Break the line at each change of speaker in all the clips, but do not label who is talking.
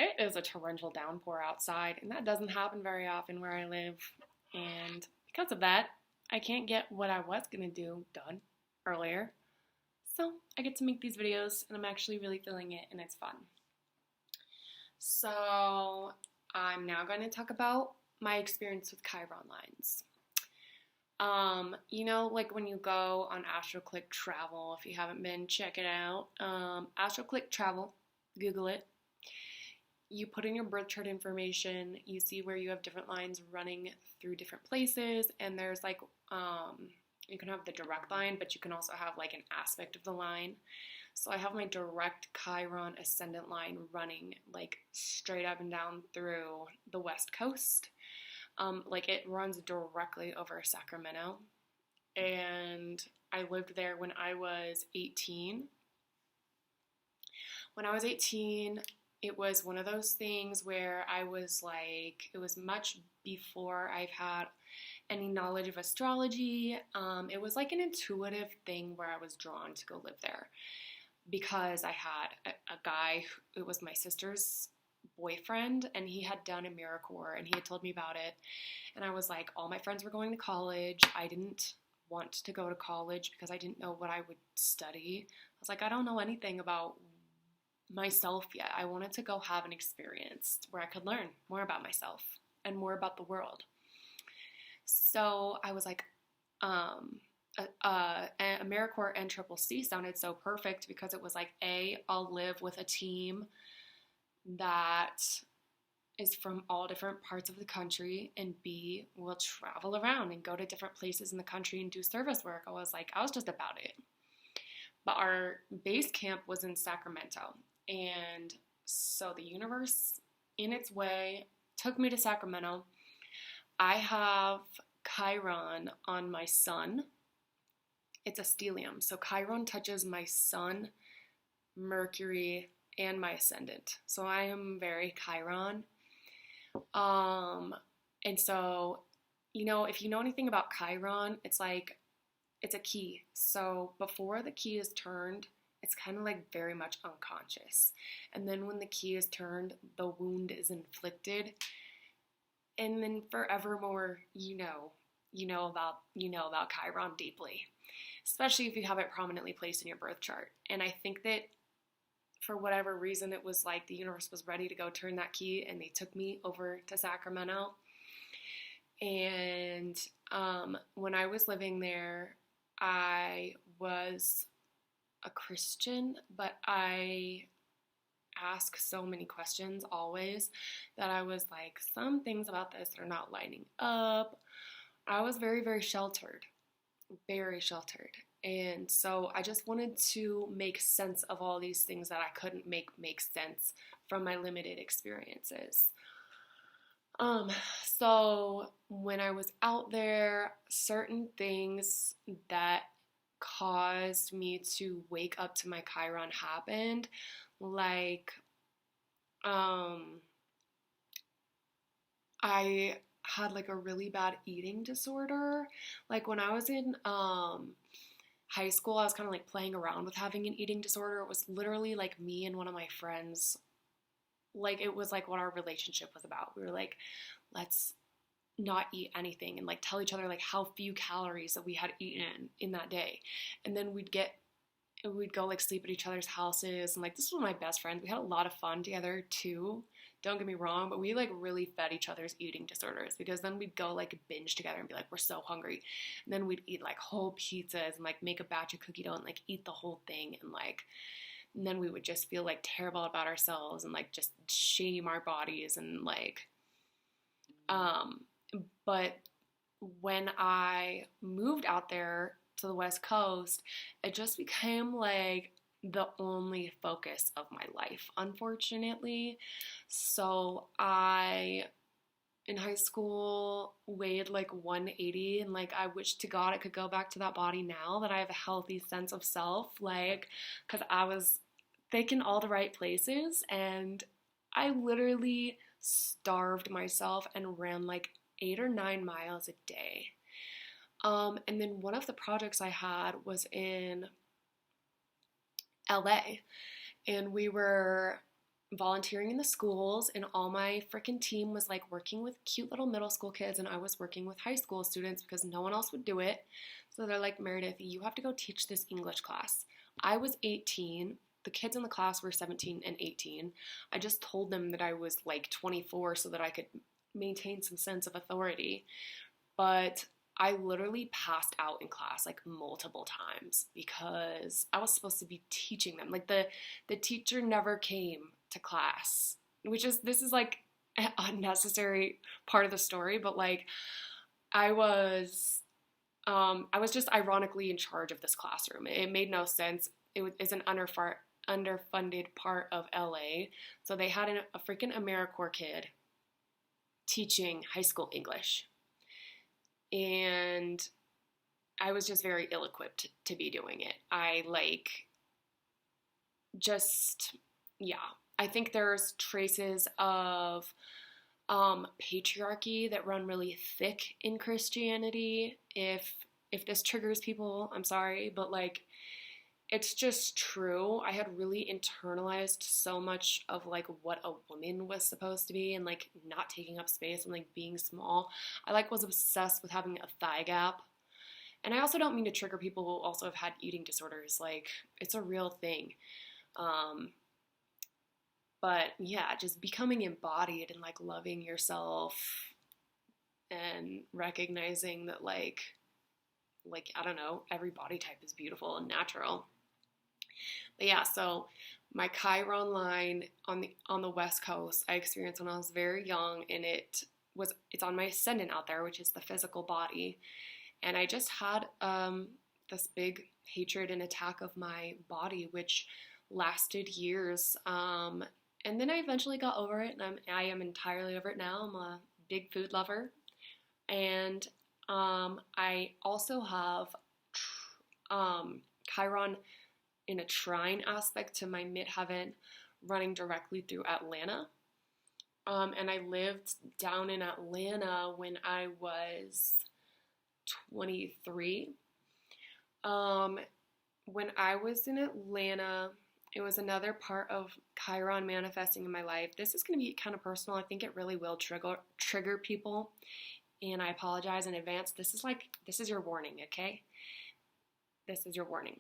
It is a torrential downpour outside, and that doesn't happen very often where I live. And because of that, I can't get what I was going to do done earlier. So I get to make these videos, and I'm actually really feeling it, and it's fun. So I'm now going to talk about my experience with Chiron lines. Like when you go on AstroClick Travel, if you haven't been, check it out. AstroClick Travel, Google it. You put in your birth chart information, you see where you have different lines running through different places, and there's you can have the direct line, but you can also have like an aspect of the line. So I have my direct Chiron ascendant line running like straight up and down through the West Coast. It runs directly over Sacramento, and I lived there when I was 18. When I was 18, it was one of those things where I was like, it was much before I've had any knowledge of astrology. It was like an intuitive thing where I was drawn to go live there because I had a guy, it was my sister's boyfriend, and he had done a AmeriCorps, and he had told me about it, and I was like, all my friends were going to college. I didn't want to go to college because I didn't know what I would study. I was like, I don't know anything about myself yet. I wanted to go have an experience where I could learn more about myself and more about the world. So I was like, AmeriCorps and CCC sounded so perfect because it was like, A, I'll live with a team that is from all different parts of the country, and B, we'll travel around and go to different places in the country and do service work. I was just about it. But our base camp was in Sacramento, and so the universe, in its way, took me to Sacramento. I have Chiron on my sun. It's a stellium, so Chiron touches my sun, Mercury, and my ascendant. So I am very Chiron. And so, if you know anything about Chiron, it's like, it's a key. So before the key is turned, it's kind of like very much unconscious. And then when the key is turned, the wound is inflicted. And then forevermore, you know about Chiron deeply, especially if you have it prominently placed in your birth chart. And I think that for whatever reason, it was like the universe was ready to go turn that key, and they took me over to Sacramento. And when I was living there, I was a Christian, but I asked so many questions always that I was like, some things about this are not lining up. I was very, very sheltered, very sheltered. And so I just wanted to make sense of all these things that I couldn't make sense from my limited experiences. So when I was out there, certain things that caused me to wake up to my Chiron happened. Like, I had like a really bad eating disorder. Like when I was in, high school, I was kind of like playing around with having an eating disorder. It was literally like me and one of my friends, like it was like what our relationship was about. We were like, let's not eat anything and like tell each other like how few calories that we had eaten in that day. And then we'd go like sleep at each other's houses, and like this was my best friend. We had a lot of fun together too. Don't get me wrong, but we like really fed each other's eating disorders, because then we'd go like binge together and be like, we're so hungry. And then we'd eat like whole pizzas and like make a batch of cookie dough and like eat the whole thing, and then we would just feel like terrible about ourselves and like just shame our bodies and like, but when I moved out there to the West Coast, it just became like the only focus of my life, unfortunately. So I, in high school, weighed like 180, and like I wish to God I could go back to that body now that I have a healthy sense of self, like, because I was thick in all the right places, and I literally starved myself and ran like 8 or 9 miles a day. And then one of the projects I had was in LA, and we were volunteering in the schools, and all my freaking team was like working with cute little middle school kids, and I was working with high school students because no one else would do it. So they're like, Meredith, you have to go teach this English class. I was 18. The kids in the class were 17 and 18. I just told them that I was like 24 so that I could maintain some sense of authority. But I literally passed out in class like multiple times because I was supposed to be teaching them. Like the teacher never came to class, this is like an unnecessary part of the story, but like I was just ironically in charge of this classroom. It made no sense. It's an underfunded part of LA, so they had a freaking AmeriCorps kid teaching high school English, and I was just very ill-equipped to be doing it. I think there's traces of patriarchy that run really thick in Christianity. If this triggers people, I'm sorry, but like, it's just true. I had really internalized so much of like what a woman was supposed to be, and like not taking up space and like being small. I like was obsessed with having a thigh gap. And I also don't mean to trigger people who also have had eating disorders. Like, it's a real thing. But yeah, just becoming embodied and like loving yourself and recognizing that like I don't know, every body type is beautiful and natural. But yeah, so my Chiron line on the West Coast I experienced when I was very young, and it's on my ascendant out there, which is the physical body. And I just had this big hatred and attack of my body, which lasted years. And then I eventually got over it, and I am entirely over it now. I'm a big food lover. And I also have Chiron in a trine aspect to my midheaven running directly through Atlanta. And I lived down in Atlanta when I was 23. When I was in Atlanta, it was another part of Chiron manifesting in my life. This is going to be kind of personal. I think it really will trigger people, and I apologize in advance. This is your warning, okay? This is your warning.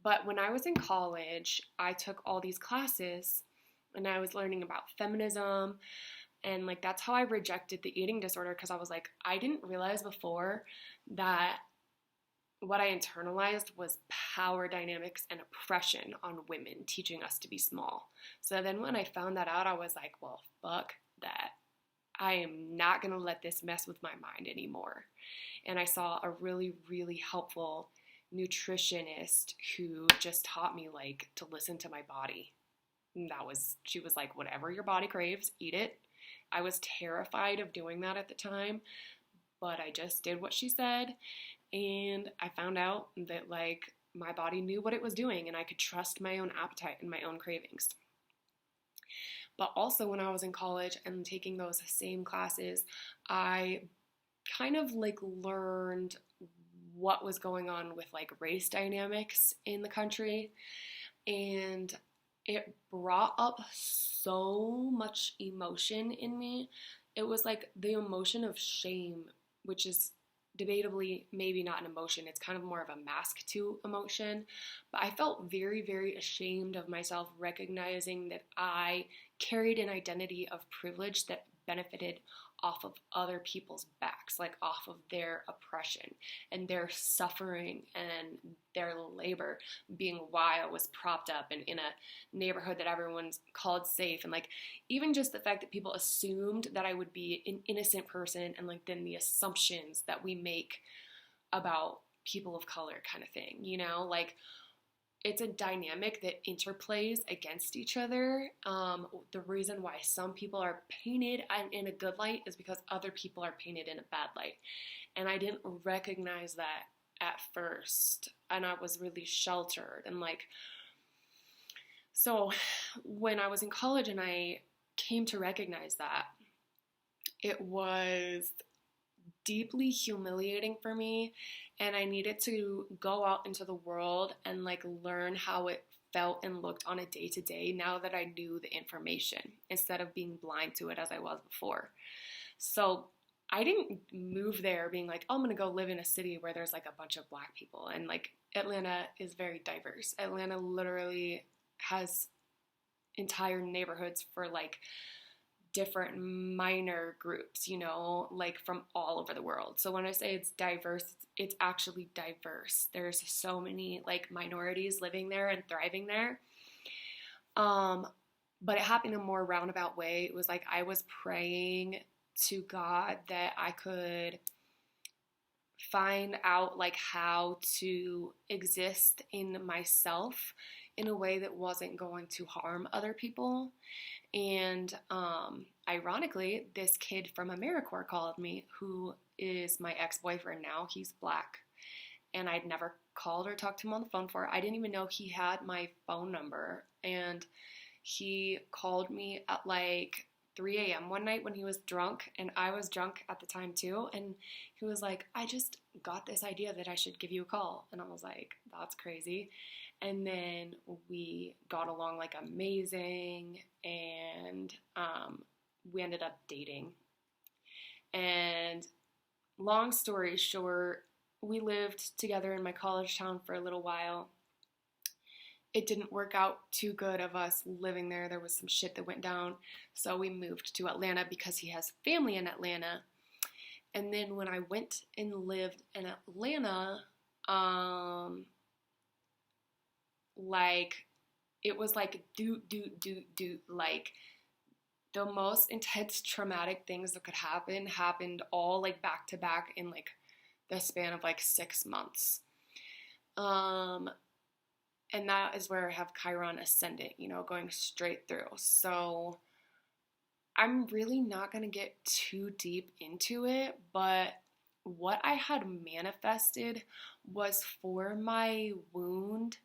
But when I was in college, I took all these classes, and I was learning about feminism, and like that's how I rejected the eating disorder, because I was like, I didn't realize before that what I internalized was power dynamics and oppression on women, teaching us to be small. So then when I found that out, I was like, well, fuck that. I am not going to let this mess with my mind anymore. And I saw a really, really helpful nutritionist who just taught me like to listen to my body. And she was like, whatever your body craves, eat it. I was terrified of doing that at the time, but I just did what she said. And I found out that like my body knew what it was doing, and I could trust my own appetite and my own cravings. But also when I was in college and taking those same classes, I kind of like learned what was going on with like race dynamics in the country, and it brought up so much emotion in me. It was like the emotion of shame, which is debatably maybe not an emotion. It's kind of more of a mask to emotion. But I felt very, very ashamed of myself, recognizing that I carried an identity of privilege that benefited off of other people's backs, like off of their oppression and their suffering and their labor, being why I was propped up and in a neighborhood that everyone's called safe. And like even just the fact that people assumed that I would be an innocent person, and like then the assumptions that we make about people of color kind of thing, you know, like it's a dynamic that interplays against each other. The reason why some people are painted in a good light is because other people are painted in a bad light. And I didn't recognize that at first. And I was really sheltered. And like, so when I was in college and I came to recognize that, it was deeply humiliating for me, and I needed to go out into the world and like learn how it felt and looked on a day-to-day now that I knew the information instead of being blind to it as I was before. So I didn't move there being like, oh, I'm going to go live in a city where there's like a bunch of Black people. And like Atlanta is very diverse. Atlanta literally has entire neighborhoods for like different minor groups, you know, like from all over the world. So when I say it's diverse, it's actually diverse. There's so many like minorities living there and thriving there. But it happened in a more roundabout way. It was like I was praying to God that I could find out like how to exist in myself in a way that wasn't going to harm other people. And ironically, this kid from AmeriCorps called me, who is my ex-boyfriend now. He's Black. And I'd never called or talked to him on the phone before. I didn't even know he had my phone number. And he called me at like 3 a.m. one night when he was drunk, and I was drunk at the time too. And he was like, I just got this idea that I should give you a call. And I was like, that's crazy. And then we got along like amazing, and we ended up dating. And long story short, we lived together in my college town for a little while. It didn't work out too good of us living there. There was some shit that went down. So we moved to Atlanta because he has family in Atlanta. And then when I went and lived in Atlanta, like, it was like, like, the most intense traumatic things that could happen happened all, like, back to back in, like, the span of, like, 6 months. And that is where I have Chiron ascendant, you know, going straight through. So I'm really not going to get too deep into it, but what I had manifested was for my wound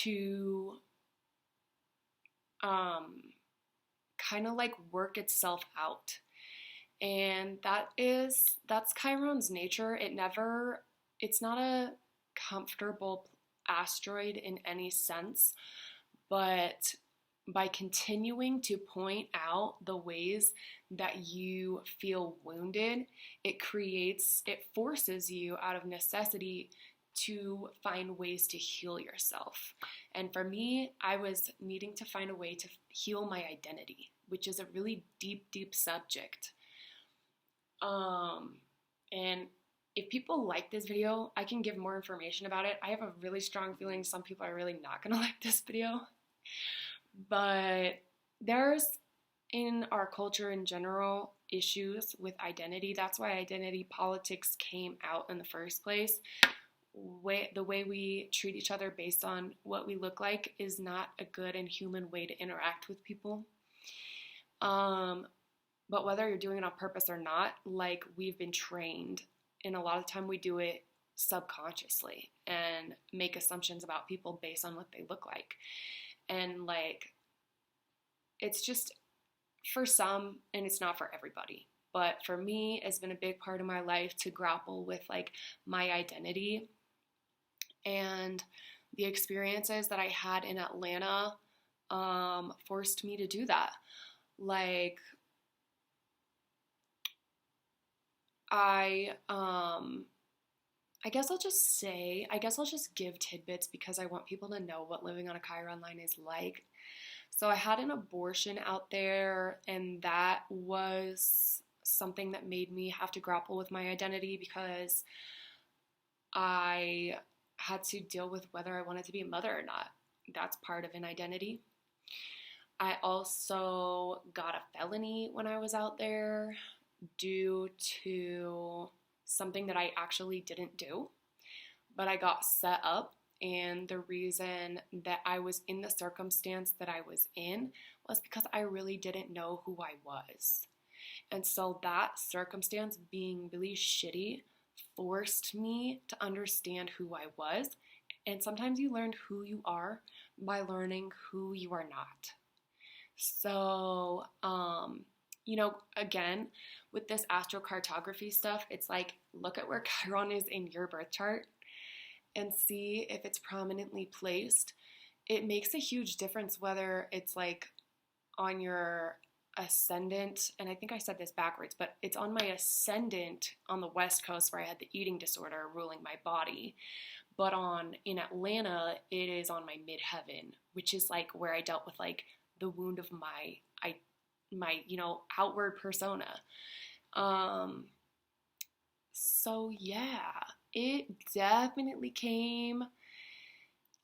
to kind of like work itself out. And that's Chiron's nature. It's not a comfortable asteroid in any sense, but by continuing to point out the ways that you feel wounded, it forces you out of necessity to find ways to heal yourself. And for me, I was needing to find a way to heal my identity, which is a really deep, deep subject. And if people like this video, I can give more information about it. I have a really strong feeling some people are really not gonna like this video. But there's, in our culture in general, issues with identity. That's why identity politics came out in the first place. The way we treat each other based on what we look like is not a good and human way to interact with people. But whether you're doing it on purpose or not, like, we've been trained, and a lot of the time we do it subconsciously and make assumptions about people based on what they look like. And like, it's just for some, and it's not for everybody. But for me, it's been a big part of my life to grapple with like my identity. And the experiences that I had in Atlanta forced me to do that. Like, I guess I'll just give tidbits because I want people to know what living on a Chiron line is like. So I had an abortion out there, and that was something that made me have to grapple with my identity because I had to deal with whether I wanted to be a mother or not. That's part of an identity. I also got a felony when I was out there due to something that I actually didn't do, but I got set up. And the reason that I was in the circumstance that I was in was because I really didn't know who I was. And so that circumstance being really shitty forced me to understand who I was. And sometimes you learn who you are by learning who you are not. So, again, with this astrocartography stuff, it's like, look at where Chiron is in your birth chart and see if it's prominently placed. it makes a huge difference whether it's like on your ascendant, and I think I said this backwards, but it's on my ascendant on the West Coast where I had the eating disorder ruling my body. But on in Atlanta, it is on my midheaven, which is like where I dealt with like the wound of my outward persona. Um, so yeah, it definitely came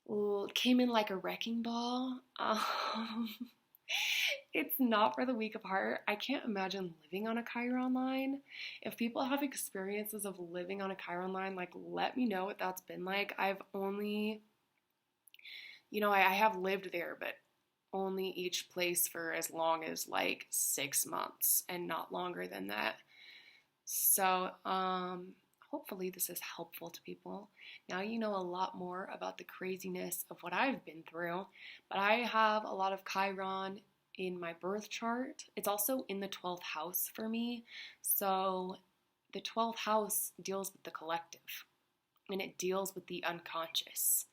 in like a wrecking ball. It's not for the weak of heart. I can't imagine living on a Chiron line. If people have experiences of living on a Chiron line, like let me know what that's been like. I've only, I have lived there, but only each place for as long as like 6 months and not longer than that. So, hopefully this is helpful to people. Now you know a lot more about the craziness of what I've been through, but I have a lot of Chiron in my birth chart. It's also in the 12th house for me. So the 12th house deals with the collective and it deals with the unconscious.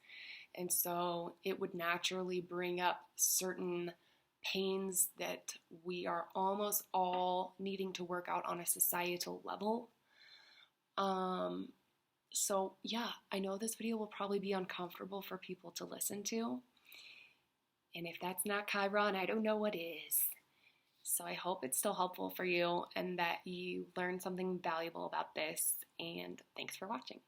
And so it would naturally bring up certain pains that we are almost all needing to work out on a societal level. So yeah, I know this video will probably be uncomfortable for people to listen to. And if that's not Chiron, I don't know what is. So I hope it's still helpful for you and that you learned something valuable about this. And thanks for watching.